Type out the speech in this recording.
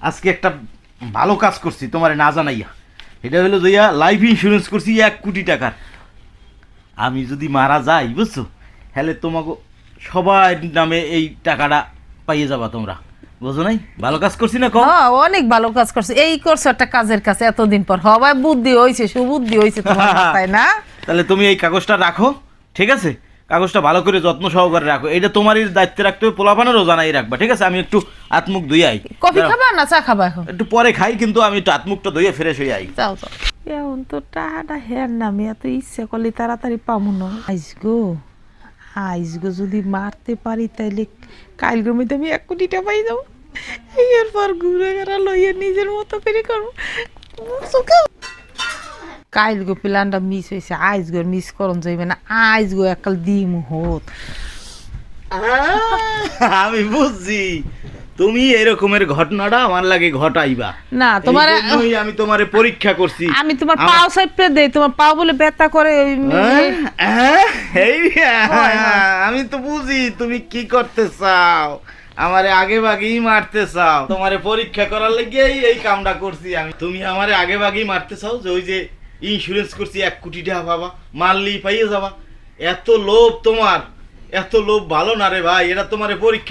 আজকে একটা ভালো কাজ করছি তোমারে না জানাইয়া। এটা হলো দইয়া লাইফ ইন্স্যুরেন্স করছি 1 কোটি টাকার। আমি যদি মারা যাই বুঝছো, হলে তোমাকে সবার নামে এই টাকাটা পাইয়ে যাবা তোমরা, বুঝো নাই? ভালো কাজ করছি না কম? হ্যাঁ, অনেক ভালো কাজ করছে। এই করছো একটা কাজের কাছে এতদিন পর, হবাই বুদ্ধি হয়েছে, সুবুদ্ধি হয়েছে তোমার মাথায় না? তাহলে তুমি এই কাগজটা রাখো, ঠিক আছে? কাগজটা ভালো করে যত্ন সহকারে রাখো। এটা তোমারই দায়িত্বে রাখতে হবে, পোলাপানেরও জানাই রাখবা, ঠিক আছে? আমি একটু হাতমুখ ধুই আই। কফি খাবা না চা খাবা এখন? একটু পরে খাই, কিন্তু আমি একটু হাতমুখটা ধুয়ে ফ্রেশ হয়ে আই। যাও যাও। এখন তো টাকাটা হের নামে এত ইচ্ছে করলে তাড়াতাড়ি পাবো না। আইস গো যদি মারতে পারি তাইলে কাল গমিতে আমি 1 কোটি টাকা পাই যাবো। এরপর ঘুরে ঘেরা লইয়া নিজের মতো করে করবো। কাইল গো প্ল্যানটা মিস হয়েছে, আইস গো মিস করন যাইবে না। আইস গো একাল দিম হোত। আমি বুঝছি তুমি এরকমের ঘটনাটা আমার লাগে ঘটাইবা না তোমার, এই জন্যই আমি তোমারে পরীক্ষা করছি। আমি তোমার পাও সাইপে দেই, তোমার পাও বলে ব্যথা করে। আমি তো বুঝি তুমি কি করতে চাও, আমারে আগে ভাগেই মারতে চাও। তোমারে পরীক্ষা করার লাগি এই কামটা করছি আমি। তুমি আমারে আগে ভাগেই মারতে চাও যে ওই যে ইন্স্যুরেন্স করছি 1 কোটি টাকা বাবা, মারলেই পাইয়ে যাবা। এত লোভ তোমার, এত লোভ ভালো না রে ভাই। এটা তোমারে পরীক্ষা